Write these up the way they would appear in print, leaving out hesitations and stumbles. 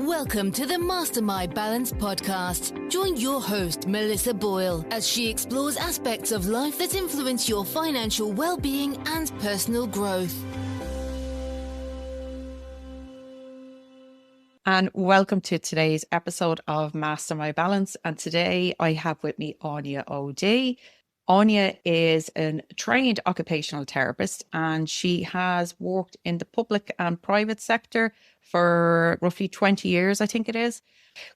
Welcome to the Master My Balance podcast. Join your host, Melissa Boyle, as she explores aspects of life that influence your financial well-being and personal growth. And welcome to today's episode of Master My Balance. And today I have with me Áine O'Dea. Áine is a trained occupational therapist, and she has worked in the public and private sector for roughly 20 years, I think it is.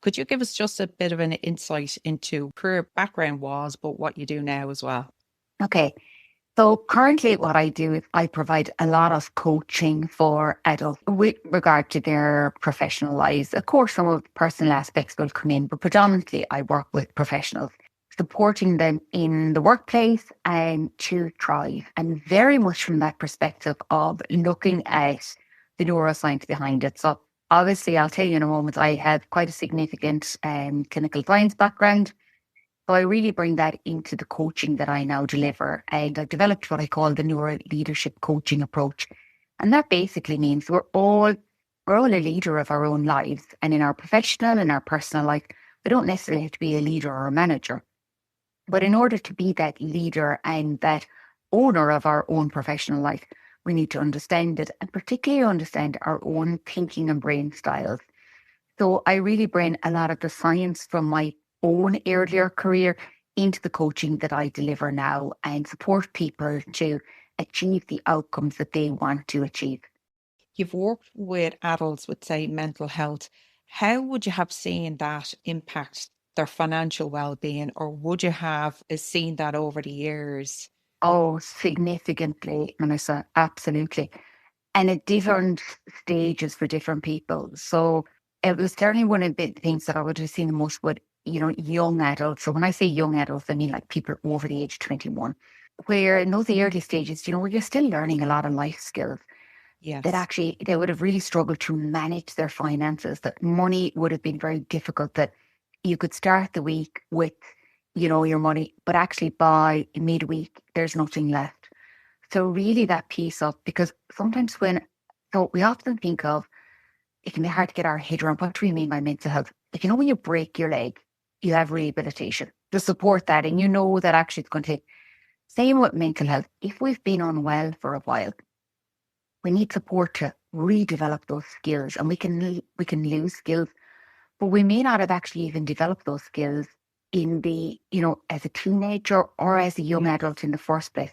Could you give us just a bit of an insight into her background was, but what you do now as well? Okay. So currently what I do is I provide a lot of coaching for adults with regard to their professional lives. Of course, some of the personal aspects will come in, but predominantly I work with professionals, supporting them in the workplace and to thrive. And very much from that perspective of looking at the neuroscience behind it. So obviously, I'll tell you in a moment, I have quite a significant clinical science background. So I really bring that into the coaching that I now deliver. And I've developed what I call the Neuro leadership coaching approach. And that basically means we're all a leader of our own lives. And in our professional and our personal life, we don't necessarily have to be a leader or a manager. But in order to be that leader and that owner of our own professional life, we need to understand it, and particularly understand our own thinking and brain styles. So I really bring a lot of the science from my own earlier career into the coaching that I deliver now and support people to achieve the outcomes that they want to achieve. You've worked with adults with, say, mental health. How would you have seen that impact their financial well-being, or would you have seen that over the years? Oh, significantly, Melissa, absolutely. And at different stages for different people. So it was certainly one of the things that I would have seen the most with, young adults. So when I say young adults, I mean like people over the age of 21, where in those early stages, where you're still learning a lot of life skills. Yes. That actually they would have really struggled to manage their finances, that money would have been very difficult, that you could start the week with, your money, but actually by midweek, there's nothing left. So really that piece of, because sometimes so we often think of, it can be hard to get our head around, what do we mean by mental health? Like, when you break your leg, you have rehabilitation to support that. And that actually it's going to take, same with mental health. If we've been unwell for a while, we need support to redevelop those skills, and we can lose skills, but we may not have actually even developed those skills in the, as a teenager or as a young adult in the first place.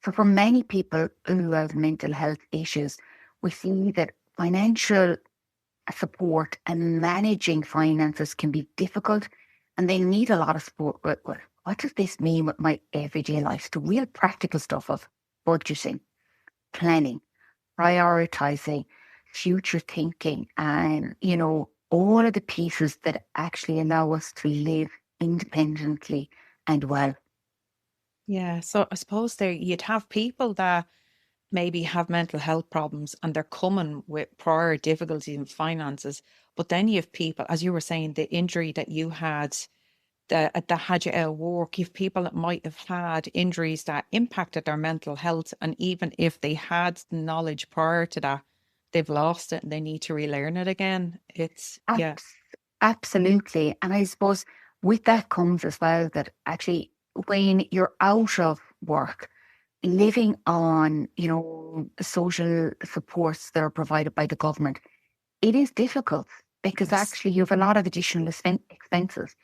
So for many people who have mental health issues, we see that financial support and managing finances can be difficult, and they need a lot of support. But what does this mean with my everyday life? The real practical stuff of budgeting, planning, prioritizing, future thinking, and, all of the pieces that actually allow us to live independently and well. Yeah. So I suppose you'd have people that maybe have mental health problems and they're coming with prior difficulties in finances. But then you have people, as you were saying, the injury that you had that had you out of work. You have people that might have had injuries that impacted their mental health. And even if they had the knowledge prior to that, they've lost it and they need to relearn it again. Absolutely. And I suppose with that comes as well that actually when you're out of work, living on, social supports that are provided by the government, it is difficult because actually you have a lot of additional expenses.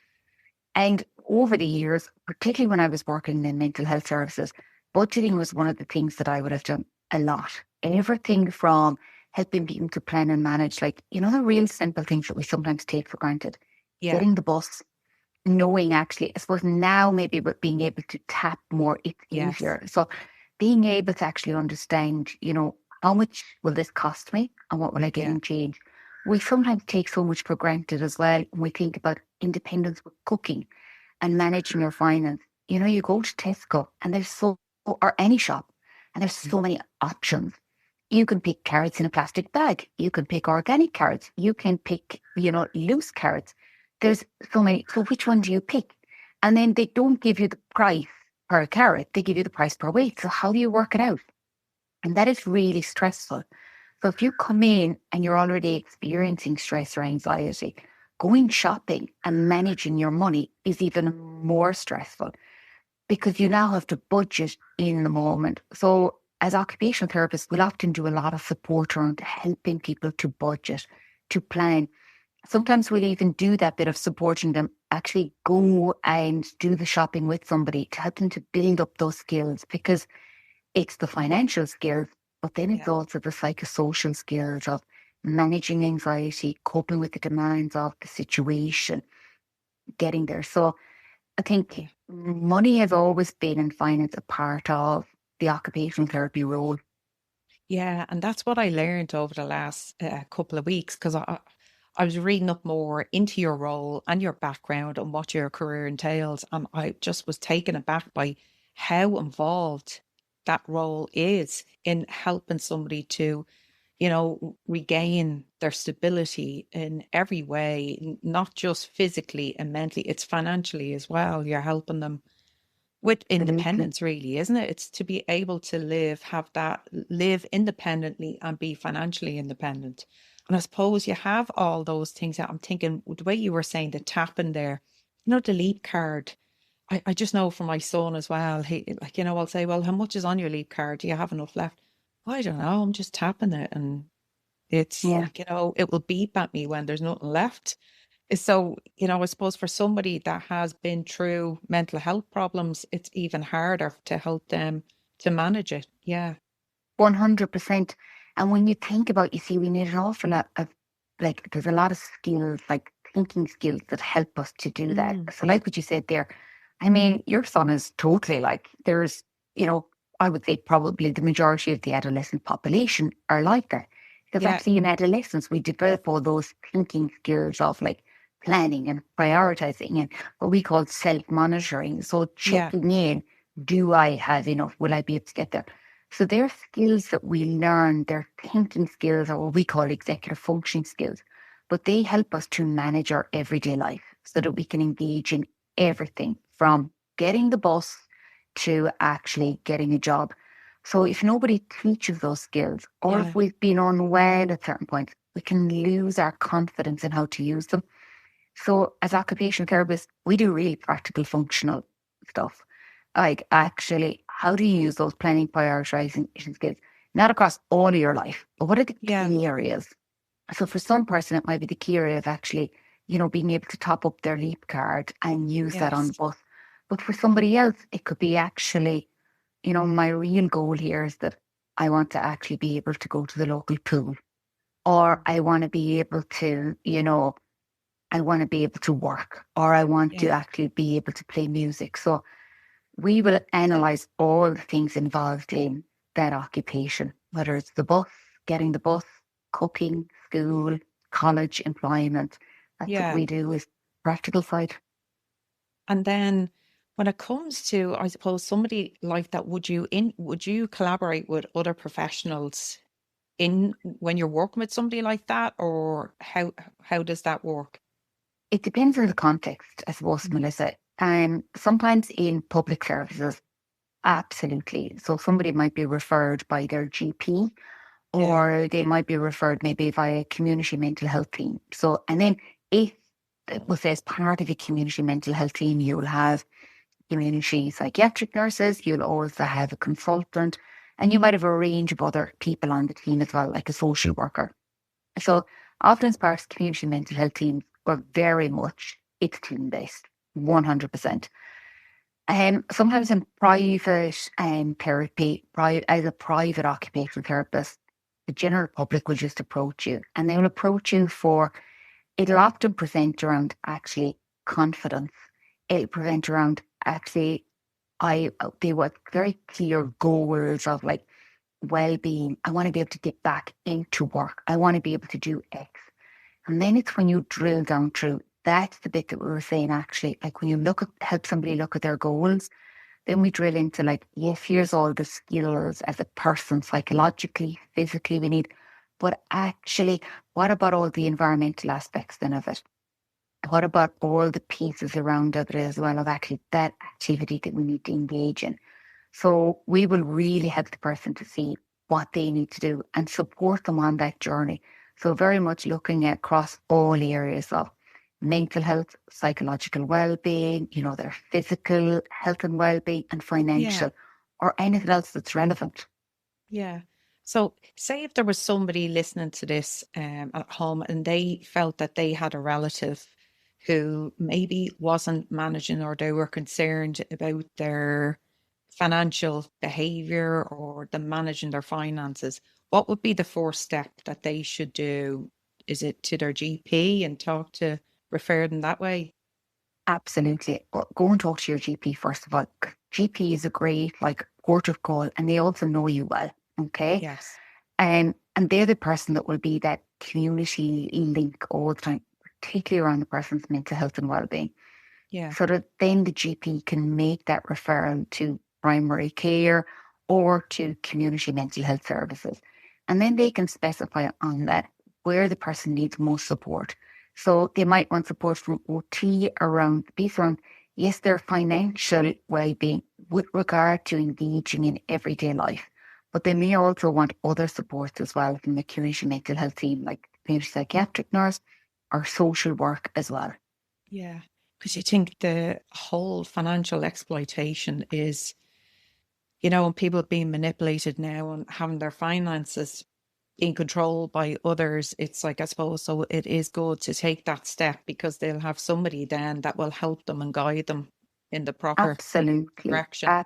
And over the years, particularly when I was working in mental health services, budgeting was one of the things that I would have done a lot. Everything from helping people to plan and manage, the real simple things that we sometimes take for granted. Yeah. Getting the bus, knowing actually, I suppose now maybe with being able to tap more, it's easier. So being able to actually understand, how much will this cost me and what will I get in change? We sometimes take so much for granted as well when we think about independence with cooking and managing your finance. You go to Tesco and or any shop, and there's so many options. You can pick carrots in a plastic bag. You can pick organic carrots. You can pick, loose carrots. There's so many. So which one do you pick? And then they don't give you the price per carrot. They give you the price per weight. So how do you work it out? And that is really stressful. So if you come in and you're already experiencing stress or anxiety, going shopping and managing your money is even more stressful because you now have to budget in the moment. So as occupational therapists, we'll often do a lot of support around helping people to budget, to plan. Sometimes we'll even do that bit of supporting them, actually go and do the shopping with somebody to help them to build up those skills, because it's the financial skills, but then it's Yeah. also the psychosocial skills of managing anxiety, coping with the demands of the situation, getting there. So I think money has always been in finance a part of the occupational therapy role. Yeah, and that's what I learned over the last couple of weeks, because I was reading up more into your role and your background and what your career entails, and I just was taken aback by how involved that role is in helping somebody to, regain their stability in every way, not just physically and mentally, it's financially as well. You're helping them with Absolutely. independence, really, isn't it? It's to be able to live independently and be financially independent. And I suppose you have all those things that I'm thinking, the way you were saying the tap in there, the leap card. I just know for my son as well. He, like, I'll say, well, how much is on your leap card? Do you have enough left? I don't know. I'm just tapping it. And it's Yeah. like, it will beep at me when there's nothing left. So, I suppose for somebody that has been through mental health problems, it's even harder to help them to manage it. Yeah. 100%. And when you think about, you see, we need an awful lot of, like, there's a lot of skills, like thinking skills that help us to do that. Mm. So, like what you said there, I mean, your son is totally like, there's, I would say probably the majority of the adolescent population are like that. Because Yeah. actually in adolescence, we develop all those thinking skills of like planning and prioritizing and what we call self-monitoring. So Yeah. checking in, do I have enough? Will I be able to get there? So they're skills that we learn, they're thinking skills, or what we call executive functioning skills, but they help us to manage our everyday life so that we can engage in everything from getting the bus to actually getting a job. So if nobody teaches those skills, or Yeah. if we've been unwell at certain points, we can lose our confidence in how to use them. So as occupational therapists, we do really practical functional stuff. Like actually, how do you use those planning, prioritizing skills? Not across all of your life, but what are the Yeah. key areas? So for some person, it might be the key area of actually, being able to top up their leap card and use that on the Yes. bus. But for somebody else, it could be actually, my real goal here is that I want to actually be able to go to the local pool, or I want to be able to, I want to be able to work, or I want to Yeah. actually be able to play music. So we will analyze all the things involved in that occupation, whether it's the bus, getting the bus, cooking, school, college, employment. That's what Yeah. we do is practical side. And then when it comes to, I suppose, somebody like that, would you collaborate with other professionals in when you're working with somebody like that, or how does that work? It depends on the context, I suppose, Mm. Melissa. Sometimes in public services, absolutely. So somebody might be referred by their GP, Yeah. or they might be referred maybe via community mental health team. So, and then if, we'll say, as part of a community mental health team, you'll have community psychiatric nurses, you'll also have a consultant, and you might have a range of other people on the team as well, like a social worker. So often as part of community mental health teams, we're very much, it's team based, 100%. Sometimes in private therapy, as a private occupational therapist, the general public will just approach you, and they will approach you for, it'll often present around actually confidence. It'll present around actually, they were very clear goals of like well-being. I want to be able to get back into work. I want to be able to do X. And then it's when you drill down through, that's the bit that we were saying actually, like when you help somebody look at their goals, then we drill into like, yes, here's all the skills as a person, psychologically, physically we need. But actually, what about all the environmental aspects then of it? What about all the pieces around of it as well, of actually that activity that we need to engage in? So we will really help the person to see what they need to do and support them on that journey. So very much looking at across all areas of mental health, psychological well-being, their physical health and well-being, and financial, or anything else that's relevant. Yeah. So say if there was somebody listening to this at home and they felt that they had a relative who maybe wasn't managing, or they were concerned about their financial behavior or them managing their finances, what would be the first step that they should do? Is it to their GP and refer them that way? Absolutely. Go and talk to your GP first of all. GP is a great port of call, and they also know you well. Okay. Yes. And they're the person that will be that community link all the time, particularly around the person's mental health and well-being. Yeah. So that then the GP can make that referral to primary care or to community mental health services. And then they can specify on that where the person needs most support. So they might want support from OT around yes, their financial well-being with regard to engaging in everyday life. But they may also want other supports as well from the community mental health team, like community psychiatric nurse or social work as well. Yeah. Because you think the whole financial exploitation is, and people being manipulated now and having their finances being controlled by others. It's like, I suppose, so it is good to take that step because they'll have somebody then that will help them and guide them in the proper Absolutely. direction.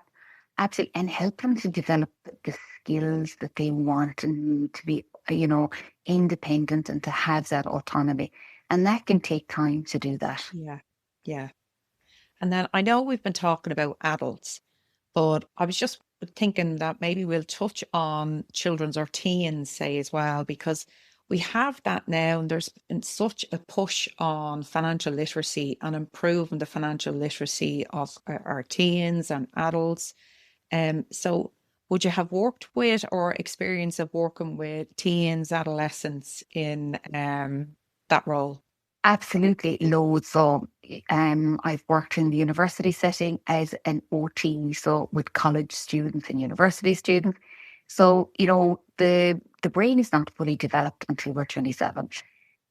Absolutely. And help them to develop the skills that they want and need to be, independent and to have that autonomy. And that can take time to do that. Yeah. Yeah. And then I know we've been talking about adults, but I was just thinking that maybe we'll touch on children's or teens, say, as well, because we have that now, and there's been such a push on financial literacy and improving the financial literacy of our teens and adults. So would you have worked with or experience of working with teens, adolescents in that role? Absolutely loads. So I've worked in the university setting as an OT, so with college students and university students. So, the brain is not fully developed until we're 27.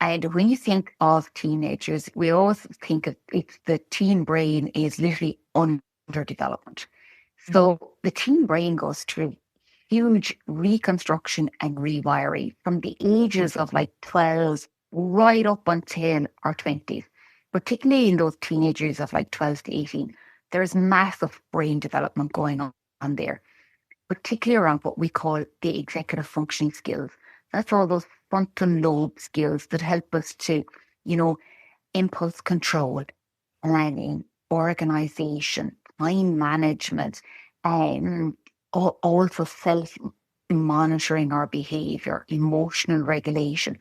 And when you think of teenagers, we always think of it's the teen brain is literally underdevelopment. So the teen brain goes through huge reconstruction and rewiring from the ages of 12 right up until our 20s, particularly in those teenagers of 12 to 18. There's massive brain development going on there, particularly around what we call the executive functioning skills. That's all those frontal lobe skills that help us to, impulse control, planning, organization, time management, also self monitoring our behavior, emotional regulation.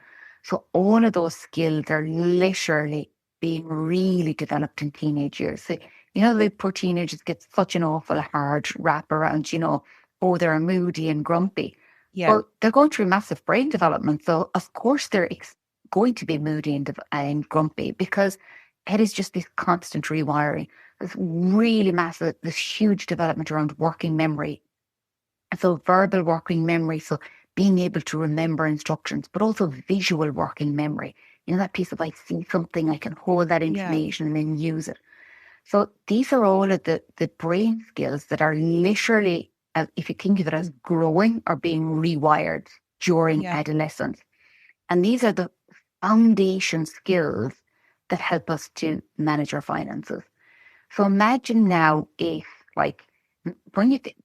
So all of those skills are literally being really developed in teenage years. So, the poor teenagers get such an awful hard wrap around, oh, they're moody and grumpy. Yeah. Well, they're going through massive brain development. So of course they're going to be moody and grumpy because it is just this constant rewiring. There's really massive, this huge development around working memory. So verbal working memory, so being able to remember instructions, but also visual working memory. That piece of I see something, I can hold that information and then use it. So these are all of the brain skills that are literally, if you think of it as growing or being rewired during adolescence. And these are the foundation skills that help us to manage our finances. So imagine now if,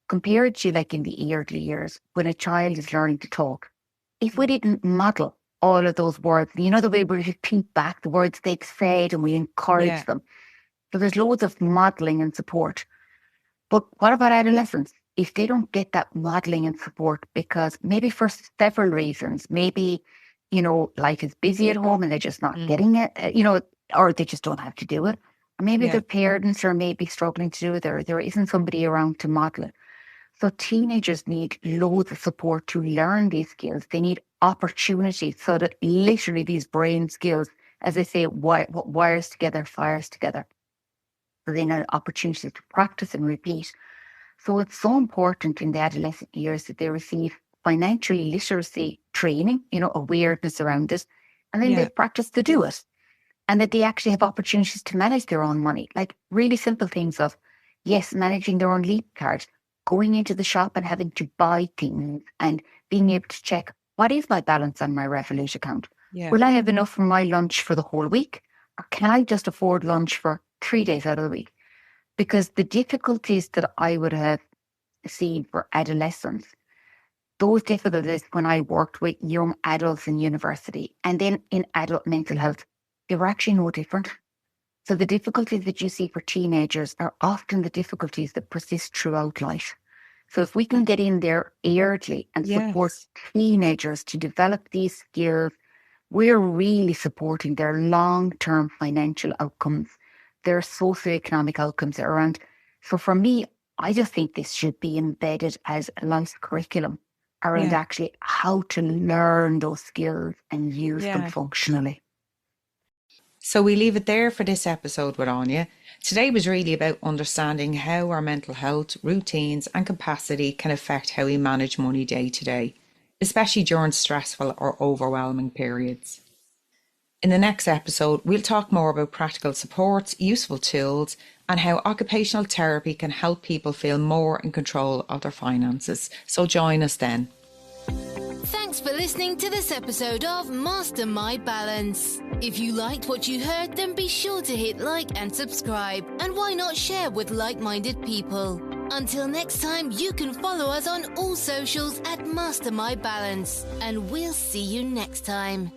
compare it to in the early years when a child is learning to talk. If we didn't model all of those words, the way we repeat back the words they've said and we encourage them. So there's loads of modeling and support. But what about adolescents? If they don't get that modeling and support, because maybe for several reasons, maybe, life is busy at home and they're just not getting it, or they just don't have to do it. Or maybe their parents are maybe struggling to do it, or there isn't somebody around to model it. So teenagers need loads of support to learn these skills. They need opportunities so that literally these brain skills, as they say, what wires together, fires together. So they need opportunities to practice and repeat. So it's so important in the adolescent years that they receive financial literacy training, awareness around it, and then Yeah. they've practiced to do it. And that they actually have opportunities to manage their own money, like really simple things of, yes, managing their own leap card, going into the shop and having to buy things and being able to check, what is my balance on my Revolut account? Yeah. Will I have enough for my lunch for the whole week? Or can I just afford lunch for 3 days out of the week? Because the difficulties that I would have seen for adolescents, those difficulties when I worked with young adults in university and then in adult mental health, they were actually no different. So the difficulties that you see for teenagers are often the difficulties that persist throughout life. So if we can get in there early and support Yes. teenagers to develop these skills, we're really supporting their long-term financial outcomes, their socioeconomic outcomes around. So for me, I just think this should be embedded as a life curriculum around Yeah. actually how to learn those skills and use them Yeah. functionally. So we leave it there for this episode with Áine. Today was really about understanding how our mental health, routines and capacity can affect how we manage money day to day, especially during stressful or overwhelming periods. In the next episode, we'll talk more about practical supports, useful tools, and how occupational therapy can help people feel more in control of their finances. So join us then. Thanks for listening to this episode of Master My Balance. If you liked what you heard, then be sure to hit like and subscribe. And why not share with like-minded people? Until next time, you can follow us on all socials at Master My Balance. And we'll see you next time.